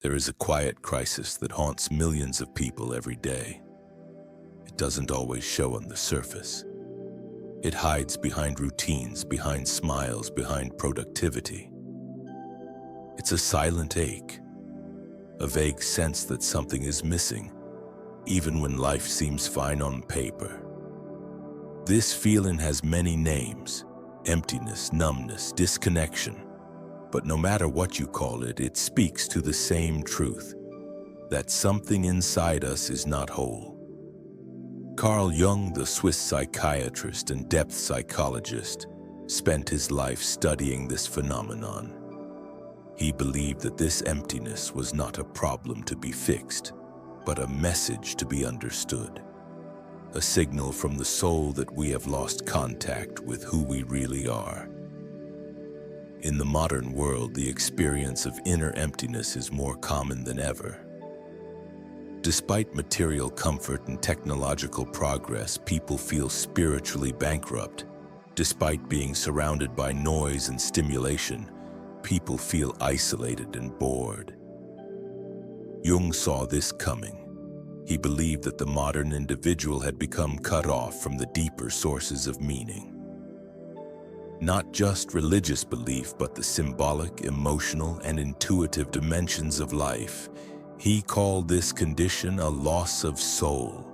There is a quiet crisis that haunts millions of people every day. It doesn't always show on the surface. It hides behind routines, behind smiles, behind productivity. It's a silent ache, a vague sense that something is missing, even when life seems fine on paper. This feeling has many names: emptiness, numbness, disconnection. But no matter what you call it, it speaks to the same truth, that something inside us is not whole. Carl Jung, the Swiss psychiatrist and depth psychologist, spent his life studying this phenomenon. He believed that this emptiness was not a problem to be fixed, but a message to be understood. A signal from the soul that we have lost contact with who we really are. In the modern world, the experience of inner emptiness is more common than ever. Despite material comfort and technological progress, people feel spiritually bankrupt. Despite being surrounded by noise and stimulation, people feel isolated and bored. Jung saw this coming. He believed that the modern individual had become cut off from the deeper sources of meaning. Not just religious belief, but the symbolic, emotional, and intuitive dimensions of life. He called this condition a loss of soul.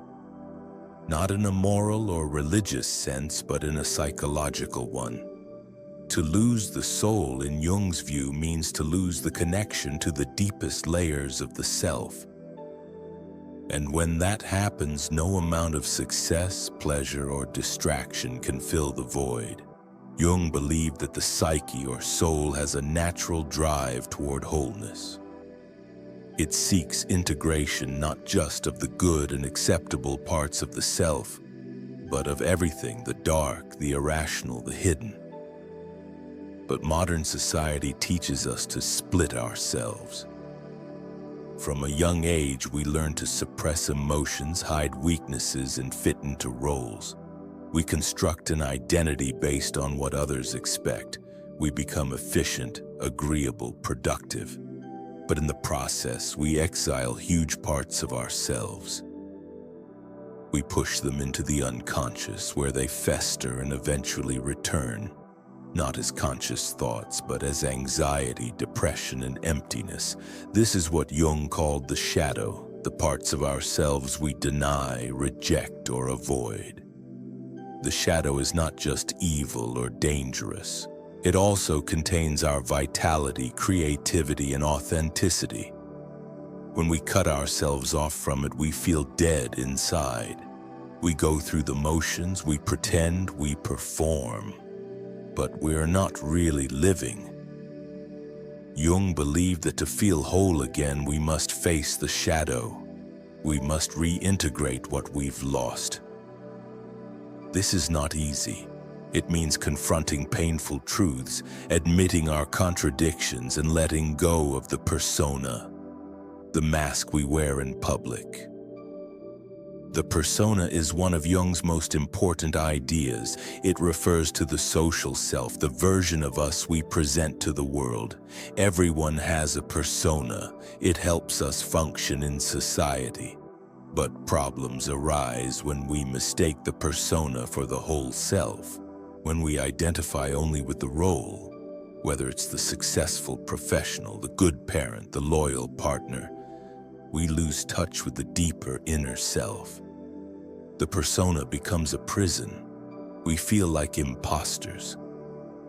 Not in a moral or religious sense, but in a psychological one. To lose the soul, in Jung's view, means to lose the connection to the deepest layers of the self. And when that happens, no amount of success, pleasure, or distraction can fill the void. Jung believed that the psyche or soul has a natural drive toward wholeness. It seeks integration not just of the good and acceptable parts of the self, but of everything, the dark, the irrational, the hidden. But modern society teaches us to split ourselves. From a young age, we learn to suppress emotions, hide weaknesses, and fit into roles. We construct an identity based on what others expect. We become efficient, agreeable, productive. But in the process, we exile huge parts of ourselves. We push them into the unconscious, where they fester and eventually return, not as conscious thoughts, but as anxiety, depression, and emptiness. This is what Jung called the shadow, the parts of ourselves we deny, reject, or avoid. The shadow is not just evil or dangerous. It also contains our vitality, creativity, and authenticity. When we cut ourselves off from it, we feel dead inside. We go through the motions, we pretend, we perform, but we're not really living. Jung believed that to feel whole again, we must face the shadow. We must reintegrate what we've lost. This is not easy. It means confronting painful truths, admitting our contradictions, and letting go of the persona, the mask we wear in public. The persona is one of Jung's most important ideas. It refers to the social self, the version of us we present to the world. Everyone has a persona. It helps us function in society. But problems arise when we mistake the persona for the whole self, when we identify only with the role, whether it's the successful professional, the good parent, the loyal partner. We lose touch with the deeper inner self. The persona becomes a prison. We feel like imposters,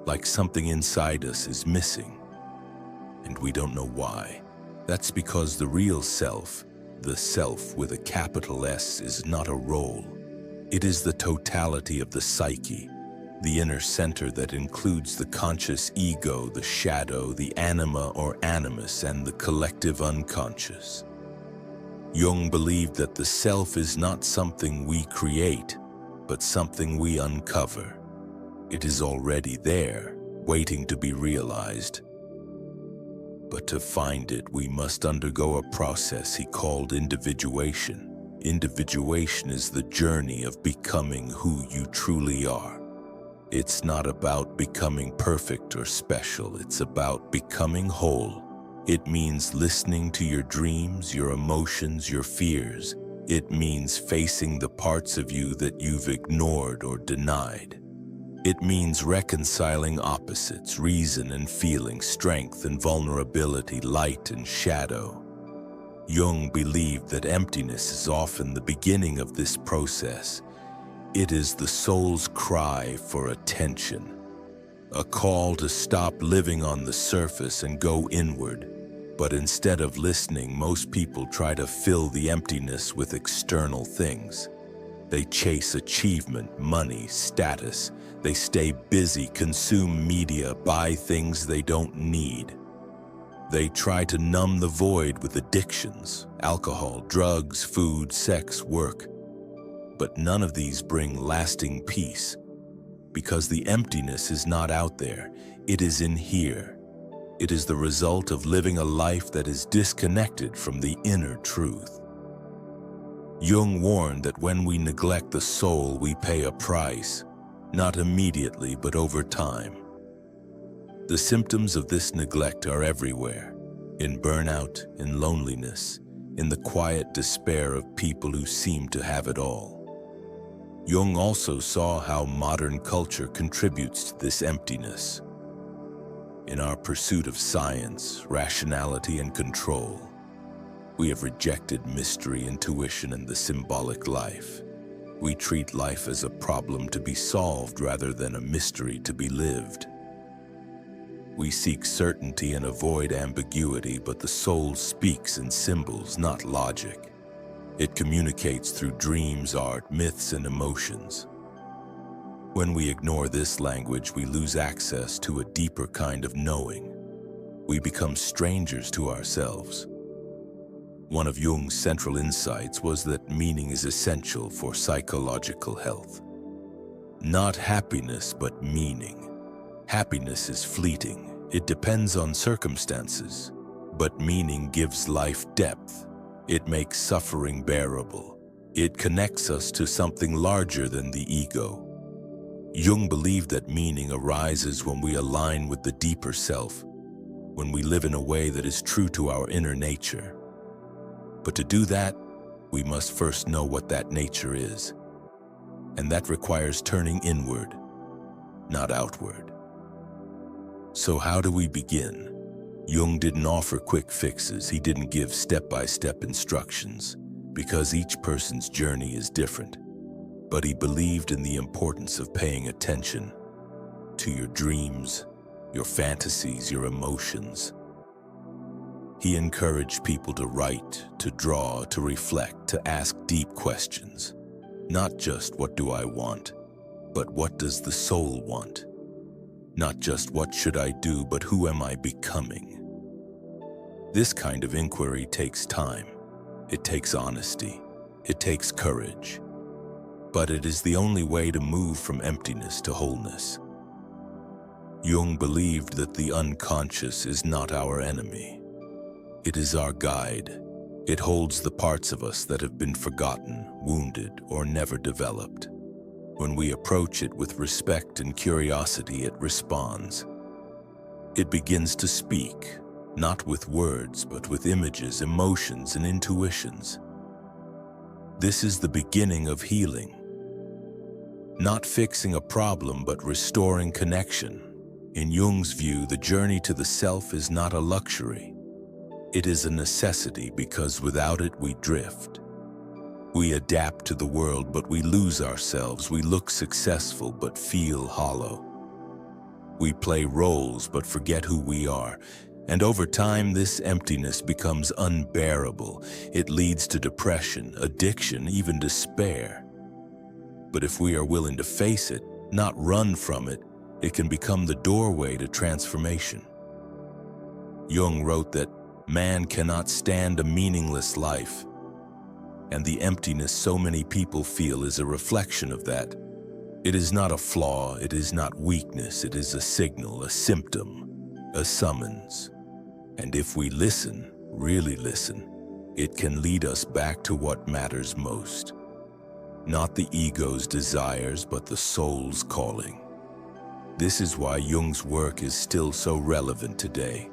like something inside us is missing, and we don't know why. That's because the real self, the self with a capital S, is not a role. It is the totality of the psyche, the inner center that includes the conscious ego, the shadow, the anima or animus, and the collective unconscious. Jung believed that the self is not something we create, but something we uncover. It is already there, waiting to be realized. But to find it, we must undergo a process he called individuation. Individuation is the journey of becoming who you truly are. It's not about becoming perfect or special, it's about becoming whole. It means listening to your dreams, your emotions, your fears. It means facing the parts of you that you've ignored or denied. It means reconciling opposites, reason and feeling, strength and vulnerability, light and shadow. Jung believed that emptiness is often the beginning of this process. It is the soul's cry for attention, a call to stop living on the surface and go inward. But instead of listening, most people try to fill the emptiness with external things. They chase achievement, money, status. They stay busy, consume media, buy things they don't need. They try to numb the void with addictions, alcohol, drugs, food, sex, work. But none of these bring lasting peace, because the emptiness is not out there, it is in here. It is the result of living a life that is disconnected from the inner truth. Jung warned that when we neglect the soul, we pay a price, not immediately but over time. The symptoms of this neglect are everywhere, in burnout, in loneliness, in the quiet despair of people who seem to have it all. Jung also saw how modern culture contributes to this emptiness. In our pursuit of science, rationality, and control, we have rejected mystery, intuition, and the symbolic life. We treat life as a problem to be solved rather than a mystery to be lived. We seek certainty and avoid ambiguity, but the soul speaks in symbols, not logic. It communicates through dreams, art, myths, and emotions. When we ignore this language, we lose access to a deeper kind of knowing. We become strangers to ourselves. One of Jung's central insights was that meaning is essential for psychological health. Not happiness, but meaning. Happiness is fleeting. It depends on circumstances. But meaning gives life depth. It makes suffering bearable. It connects us to something larger than the ego. Jung believed that meaning arises when we align with the deeper self, when we live in a way that is true to our inner nature. But to do that, we must first know what that nature is. And that requires turning inward, not outward. So how do we begin? Jung didn't offer quick fixes. He didn't give step-by-step instructions, because each person's journey is different. But he believed in the importance of paying attention to your dreams, your fantasies, your emotions. He encouraged people to write, to draw, to reflect, to ask deep questions. Not just what do I want, but what does the soul want? Not just what should I do, but who am I becoming? This kind of inquiry takes time. It takes honesty. It takes courage. But it is the only way to move from emptiness to wholeness. Jung believed that the unconscious is not our enemy. It is our guide. It holds the parts of us that have been forgotten, wounded, or never developed. When we approach it with respect and curiosity, it responds. It begins to speak, not with words, but with images, emotions, and intuitions. This is the beginning of healing. Not fixing a problem, but restoring connection. In Jung's view, the journey to the self is not a luxury. It is a necessity, because without it we drift. We adapt to the world, but we lose ourselves. We look successful, but feel hollow. We play roles, but forget who we are. And over time, this emptiness becomes unbearable. It leads to depression, addiction, even despair. But if we are willing to face it, not run from it, it can become the doorway to transformation. Jung wrote that man cannot stand a meaningless life, and the emptiness so many people feel is a reflection of that. It is not a flaw, it is not weakness, it is a signal, a symptom, a summons. And if we listen, really listen, it can lead us back to what matters most. Not the ego's desires, but the soul's calling. This is why Jung's work is still so relevant today.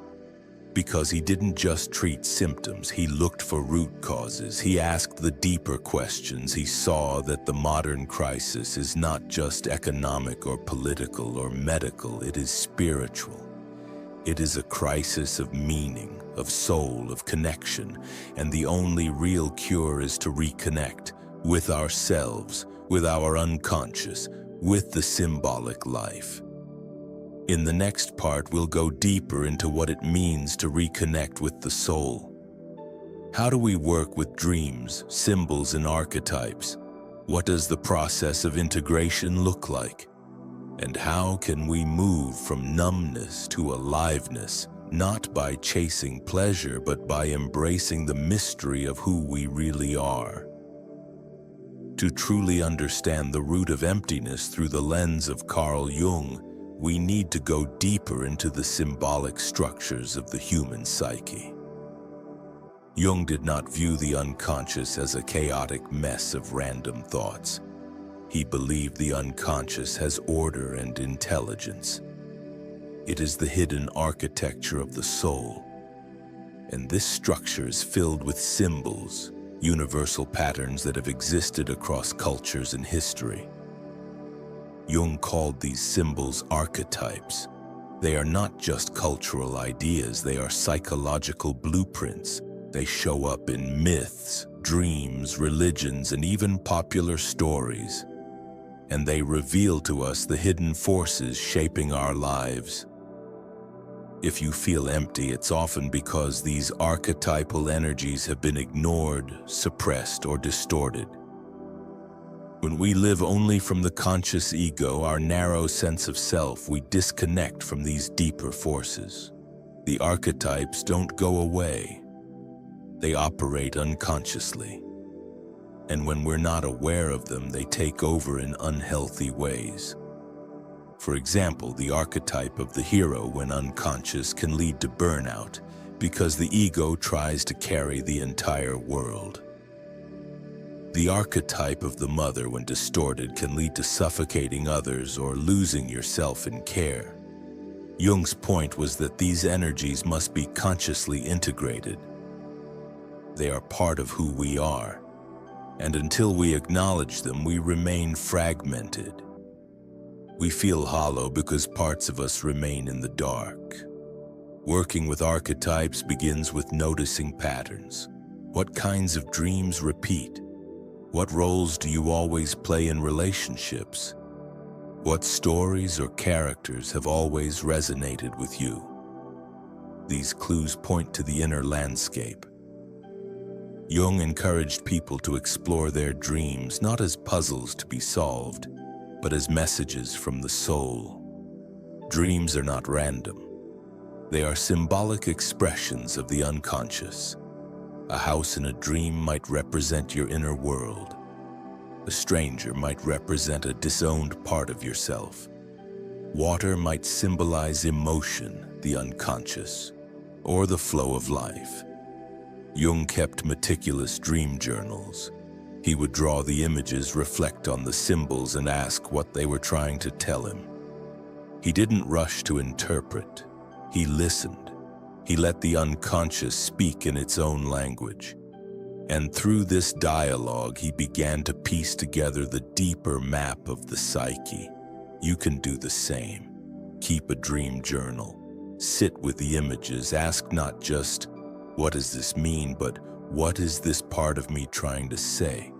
because he didn't just treat symptoms, he looked for root causes. He asked the deeper questions. He saw that the modern crisis is not just economic or political or medical, it is spiritual. It is a crisis of meaning, of soul, of connection, and the only real cure is to reconnect with ourselves, with our unconscious, with the symbolic life. In the next part, we'll go deeper into what it means to reconnect with the soul. How do we work with dreams, symbols, and archetypes? What does the process of integration look like? And how can we move from numbness to aliveness, not by chasing pleasure, but by embracing the mystery of who we really are? To truly understand the root of emptiness through the lens of Carl Jung, we need to go deeper into the symbolic structures of the human psyche. Jung did not view the unconscious as a chaotic mess of random thoughts. He believed the unconscious has order and intelligence. It is the hidden architecture of the soul, and this structure is filled with symbols, universal patterns that have existed across cultures and history. Jung called these symbols archetypes. They are not just cultural ideas, they are psychological blueprints. They show up in myths, dreams, religions, and even popular stories. And they reveal to us the hidden forces shaping our lives. If you feel empty, it's often because these archetypal energies have been ignored, suppressed, or distorted. When we live only from the conscious ego, our narrow sense of self, we disconnect from these deeper forces. The archetypes don't go away. They operate unconsciously. And when we're not aware of them, they take over in unhealthy ways. For example, the archetype of the hero, when unconscious, can lead to burnout because the ego tries to carry the entire world. The archetype of the mother, when distorted, can lead to suffocating others or losing yourself in care. Jung's point was that these energies must be consciously integrated. They are part of who we are, and until we acknowledge them, we remain fragmented. We feel hollow because parts of us remain in the dark. Working with archetypes begins with noticing patterns. What kinds of dreams repeat? What roles do you always play in relationships? What stories or characters have always resonated with you? These clues point to the inner landscape. Jung encouraged people to explore their dreams not as puzzles to be solved, but as messages from the soul. Dreams are not random. They are symbolic expressions of the unconscious. A house in a dream might represent your inner world. A stranger might represent a disowned part of yourself. Water might symbolize emotion, the unconscious, or the flow of life. Jung kept meticulous dream journals. He would draw the images, reflect on the symbols, and ask what they were trying to tell him. He didn't rush to interpret. He listened. He let the unconscious speak in its own language. And through this dialogue, he began to piece together the deeper map of the psyche. You can do the same. Keep a dream journal. Sit with the images. Ask not just, what does this mean, but what is this part of me trying to say?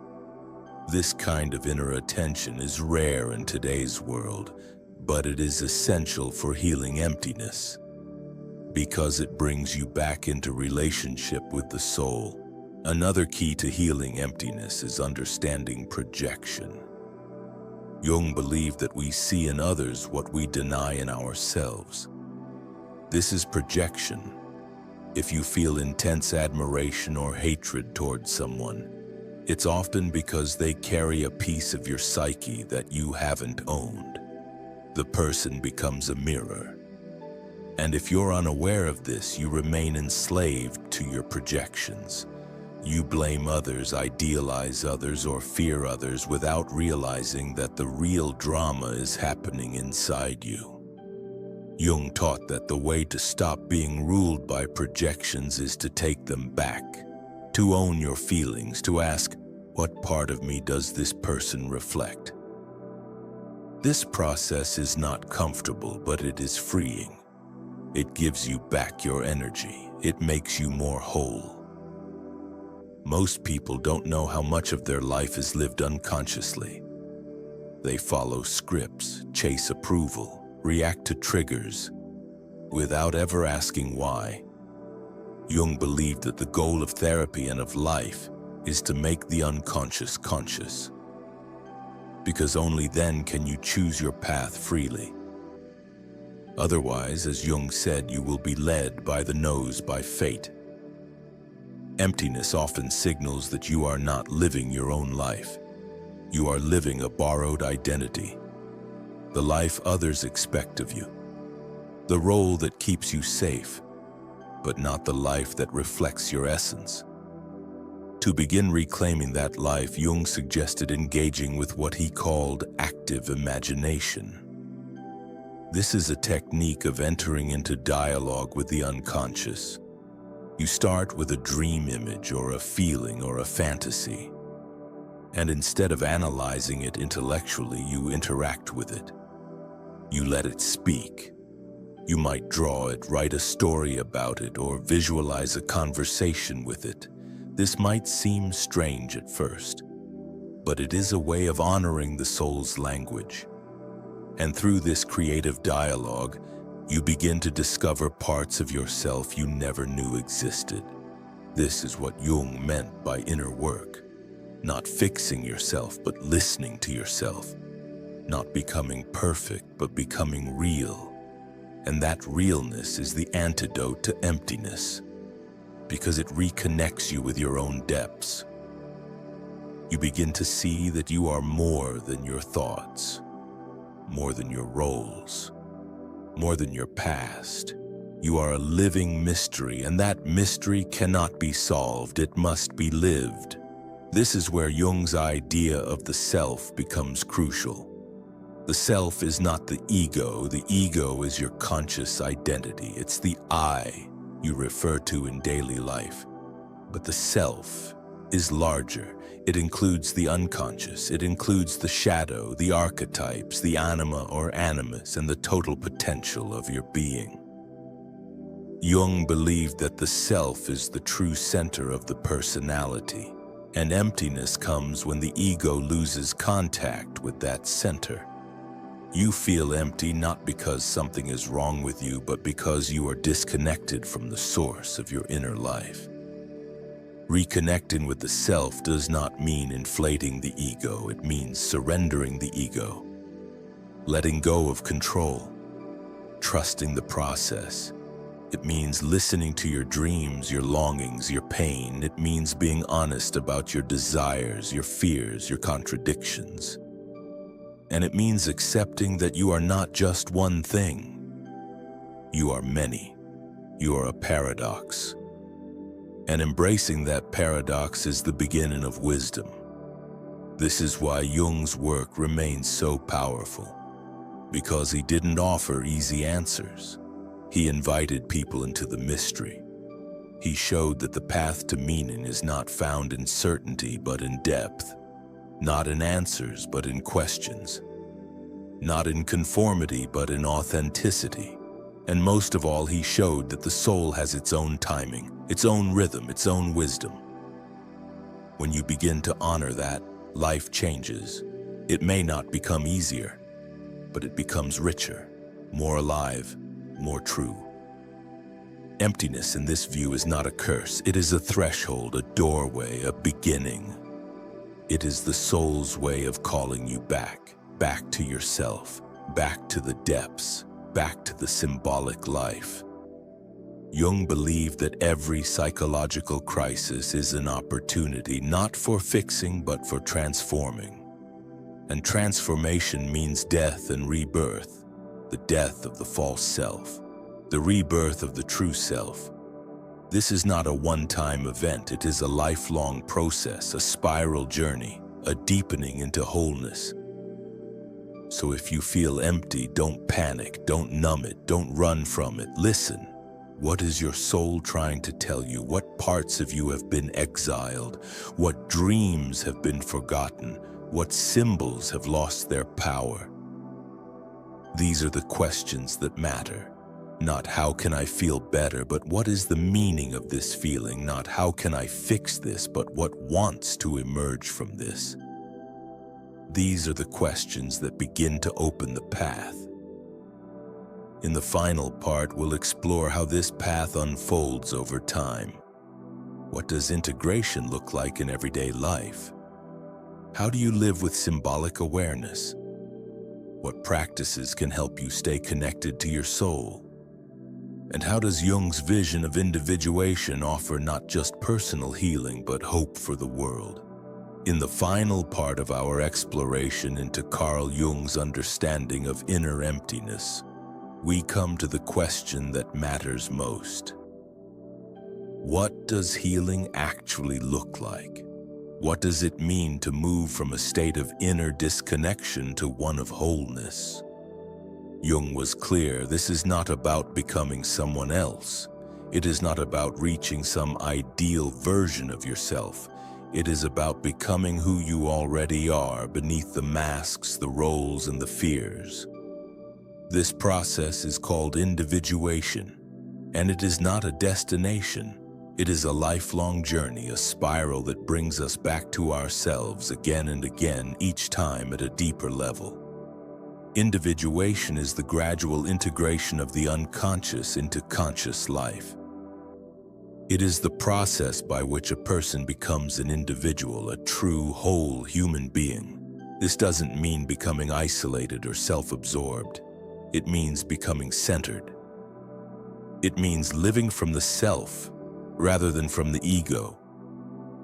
This kind of inner attention is rare in today's world, but it is essential for healing emptiness, because it brings you back into relationship with the soul. Another key to healing emptiness is understanding projection. Jung believed that we see in others what we deny in ourselves. This is projection. If you feel intense admiration or hatred towards someone, it's often because they carry a piece of your psyche that you haven't owned. The person becomes a mirror. And if you're unaware of this, you remain enslaved to your projections. You blame others, idealize others, or fear others without realizing that the real drama is happening inside you. Jung taught that the way to stop being ruled by projections is to take them back, to own your feelings, to ask, what part of me does this person reflect? This process is not comfortable, but it is freeing. It gives you back your energy. It makes you more whole. Most people don't know how much of their life is lived unconsciously. They follow scripts, chase approval, react to triggers, without ever asking why. Jung believed that the goal of therapy and of life is to make the unconscious conscious, because only then can you choose your path freely. Otherwise, as Jung said, you will be led by the nose by fate. Emptiness often signals that you are not living your own life. You are living a borrowed identity, the life others expect of you, the role that keeps you safe, but not the life that reflects your essence. To begin reclaiming that life, Jung suggested engaging with what he called active imagination. This is a technique of entering into dialogue with the unconscious. You start with a dream image or a feeling or a fantasy, and instead of analyzing it intellectually, you interact with it. You let it speak. You might draw it, write a story about it, or visualize a conversation with it. This might seem strange at first, but it is a way of honoring the soul's language. And through this creative dialogue, you begin to discover parts of yourself you never knew existed. This is what Jung meant by inner work. Not fixing yourself, but listening to yourself. Not becoming perfect, but becoming real. And that realness is the antidote to emptiness, because it reconnects you with your own depths. You begin to see that you are more than your thoughts, more than your roles, more than your past. You are a living mystery, and that mystery cannot be solved. It must be lived. This is where Jung's idea of the self becomes crucial. The self is not the ego. The ego is your conscious identity. It's the I you refer to in daily life. But the self is larger. It includes the unconscious. It includes the shadow, the archetypes, the anima or animus, and the total potential of your being. Jung believed that the self is the true center of the personality, and emptiness comes when the ego loses contact with that center. You feel empty not because something is wrong with you, but because you are disconnected from the source of your inner life. Reconnecting with the self does not mean inflating the ego. It means surrendering the ego, letting go of control, trusting the process. It means listening to your dreams, your longings, your pain. It means being honest about your desires, your fears, your contradictions. And it means accepting that you are not just one thing. You are many. You are a paradox. And embracing that paradox is the beginning of wisdom. This is why Jung's work remains so powerful, because he didn't offer easy answers. He invited people into the mystery. He showed that the path to meaning is not found in certainty, but in depth. Not in answers, but in questions. Not in conformity, but in authenticity. And most of all, he showed that the soul has its own timing, its own rhythm, its own wisdom. When you begin to honor that, life changes. It may not become easier, but it becomes richer, more alive, more true. Emptiness in this view is not a curse. It is a threshold, a doorway, a beginning. It is the soul's way of calling you back, back to yourself, back to the depths, back to the symbolic life. Jung believed that every psychological crisis is an opportunity, not for fixing, but for transforming. And transformation means death and rebirth, the death of the false self, the rebirth of the true self. This is not a one-time event. It is a lifelong process, a spiral journey, a deepening into wholeness. So if you feel empty, don't panic, don't numb it, don't run from it. Listen. What is your soul trying to tell you? What parts of you have been exiled? What dreams have been forgotten? What symbols have lost their power? These are the questions that matter. Not how can I feel better, but what is the meaning of this feeling? Not how can I fix this, but what wants to emerge from this? These are the questions that begin to open the path. In the final part, we'll explore how this path unfolds over time. What does integration look like in everyday life? How do you live with symbolic awareness? What practices can help you stay connected to your soul? And how does Jung's vision of individuation offer not just personal healing, but hope for the world? In the final part of our exploration into Carl Jung's understanding of inner emptiness, we come to the question that matters most. What does healing actually look like? What does it mean to move from a state of inner disconnection to one of wholeness? Jung was clear, this is not about becoming someone else. It is not about reaching some ideal version of yourself. It is about becoming who you already are beneath the masks, the roles, and the fears. This process is called individuation, and it is not a destination. It is a lifelong journey, a spiral that brings us back to ourselves again and again, each time at a deeper level. Individuation is the gradual integration of the unconscious into conscious life. It is the process by which a person becomes an individual, a true, whole human being. This doesn't mean becoming isolated or self-absorbed. It means becoming centered. It means living from the self rather than from the ego.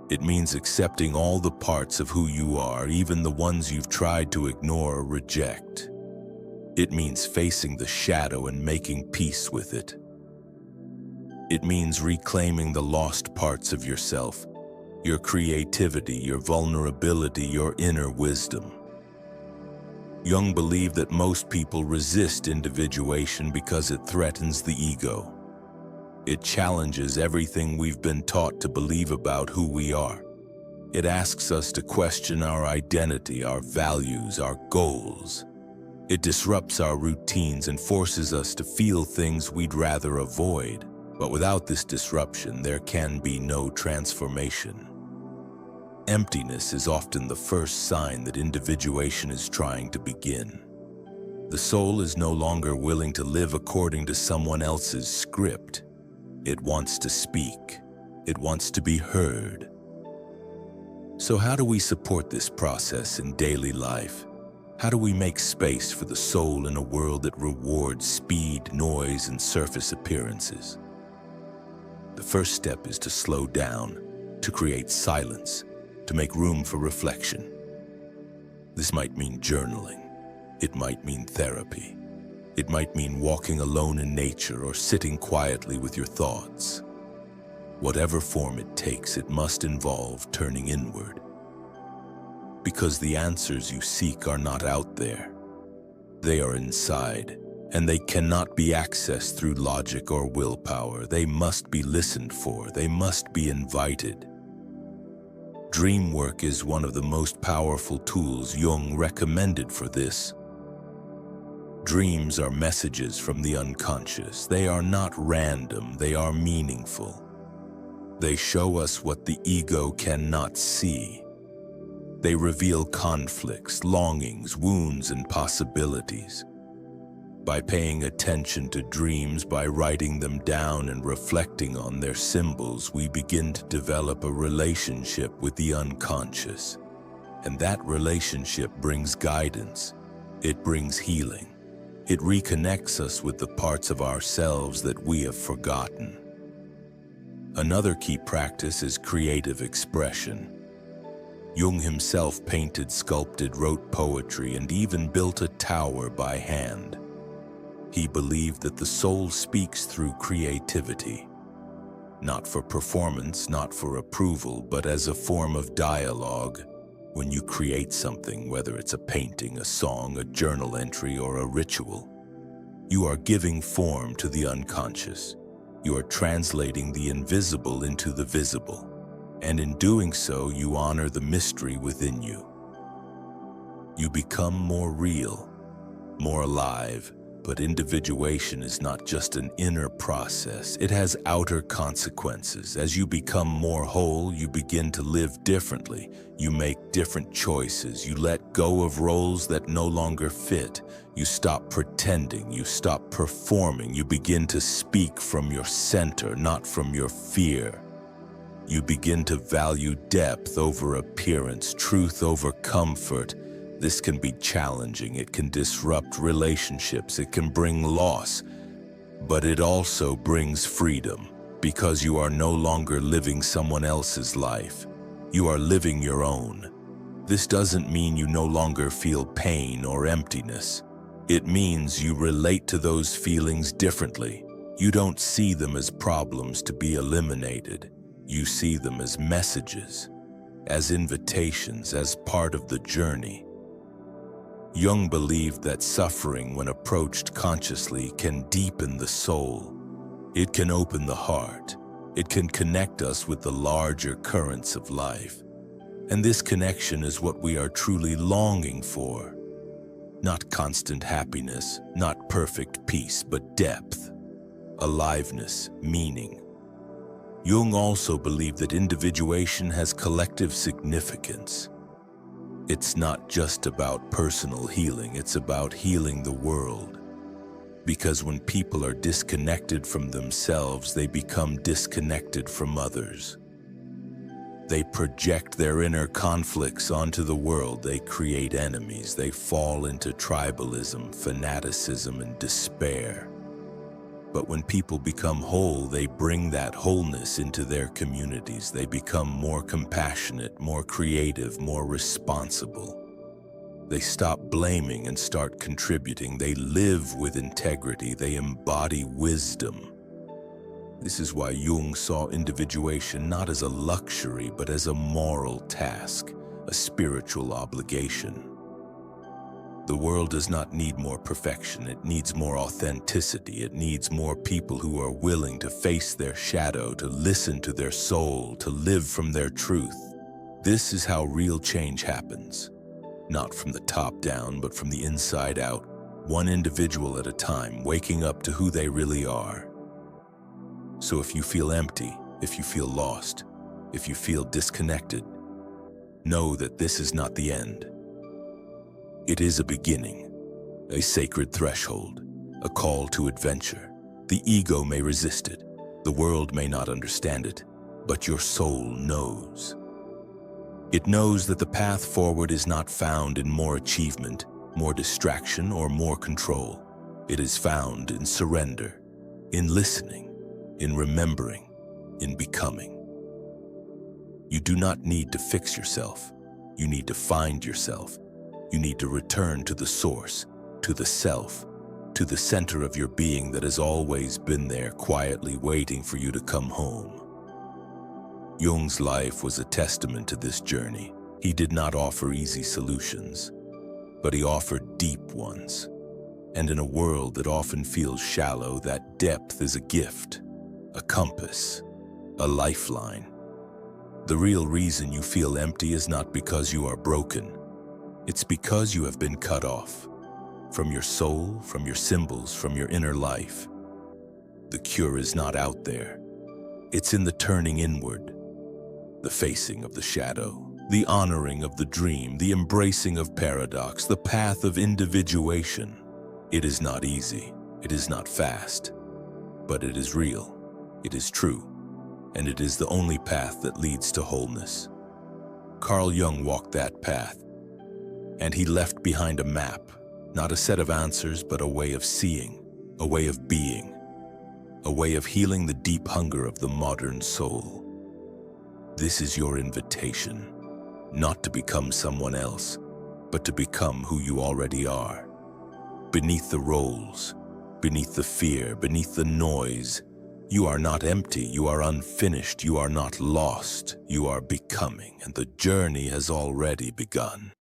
It means accepting all the parts of who you are, even the ones you've tried to ignore or reject. It means facing the shadow and making peace with it. It means reclaiming the lost parts of yourself, your creativity, your vulnerability, your inner wisdom. Jung believed that most people resist individuation because it threatens the ego. It challenges everything we've been taught to believe about who we are. It asks us to question our identity, our values, our goals. It disrupts our routines and forces us to feel things we'd rather avoid. But without this disruption, there can be no transformation. Emptiness is often the first sign that individuation is trying to begin. The soul is no longer willing to live according to someone else's script. It wants to speak. It wants to be heard. So how do we support this process in daily life? How do we make space for the soul in a world that rewards speed, noise, and surface appearances? The first step is to slow down, to create silence, to make room for reflection. This might mean journaling. It might mean therapy. It might mean walking alone in nature or sitting quietly with your thoughts. Whatever form it takes, it must involve turning inward. Because the answers you seek are not out there. They are inside, and they cannot be accessed through logic or willpower. They must be listened for. They must be invited. Dream work is one of the most powerful tools Jung recommended for this. Dreams are messages from the unconscious. They are not random, they are meaningful. They show us what the ego cannot see. They reveal conflicts, longings, wounds, and possibilities. By paying attention to dreams, by writing them down and reflecting on their symbols, we begin to develop a relationship with the unconscious. And that relationship brings guidance. It brings healing. It reconnects us with the parts of ourselves that we have forgotten. Another key practice is creative expression. Jung himself painted, sculpted, wrote poetry, and even built a tower by hand. He believed that the soul speaks through creativity, not for performance, not for approval, but as a form of dialogue. When you create something, whether it's a painting, a song, a journal entry, or a ritual, you are giving form to the unconscious. You are translating the invisible into the visible. And in doing so, you honor the mystery within you. You become more real, more alive. But individuation is not just an inner process. It has outer consequences. As you become more whole, you begin to live differently. You make different choices. You let go of roles that no longer fit. You stop pretending. You stop performing. You begin to speak from your center, not from your fear. You begin to value depth over appearance, truth over comfort. This can be challenging, it can disrupt relationships, it can bring loss, but it also brings freedom because you are no longer living someone else's life. You are living your own. This doesn't mean you no longer feel pain or emptiness. It means you relate to those feelings differently. You don't see them as problems to be eliminated. You see them as messages, as invitations, as part of the journey. Jung believed that suffering, when approached consciously, can deepen the soul. It can open the heart. It can connect us with the larger currents of life. And this connection is what we are truly longing for. Not constant happiness, not perfect peace, but depth, aliveness, meaning. Jung also believed that individuation has collective significance. It's not just about personal healing, it's about healing the world. Because when people are disconnected from themselves, they become disconnected from others. They project their inner conflicts onto the world. They create enemies. They fall into tribalism, fanaticism, and despair. But when people become whole, they bring that wholeness into their communities. They become more compassionate, more creative, more responsible. They stop blaming and start contributing. They live with integrity. They embody wisdom. This is why Jung saw individuation not as a luxury, but as a moral task, a spiritual obligation. The world does not need more perfection. It needs more authenticity. It needs more people who are willing to face their shadow, to listen to their soul, to live from their truth. This is how real change happens. Not from the top down, but from the inside out, one individual at a time, waking up to who they really are. So if you feel empty, if you feel lost, if you feel disconnected, know that this is not the end. It is a beginning, a sacred threshold, a call to adventure. The ego may resist it, the world may not understand it, but your soul knows. It knows that the path forward is not found in more achievement, more distraction, or more control. It is found in surrender, in listening, in remembering, in becoming. You do not need to fix yourself. You need to find yourself. You need to return to the source, to the self, to the center of your being that has always been there, quietly waiting for you to come home. Jung's life was a testament to this journey. He did not offer easy solutions, but he offered deep ones. And in a world that often feels shallow, that depth is a gift, a compass, a lifeline. The real reason you feel empty is not because you are broken. It's because you have been cut off from your soul, from your symbols, from your inner life. The cure is not out there. It's in the turning inward, the facing of the shadow, the honoring of the dream, the embracing of paradox, the path of individuation. It is not easy, it is not fast, but it is real, it is true, and it is the only path that leads to wholeness. Carl Jung walked that path. And he left behind a map, not a set of answers, but a way of seeing, a way of being, a way of healing the deep hunger of the modern soul. This is your invitation, not to become someone else, but to become who you already are. Beneath the roles, beneath the fear, beneath the noise, You are not empty, you are unfinished, you are not lost, you are becoming, and the journey has already begun.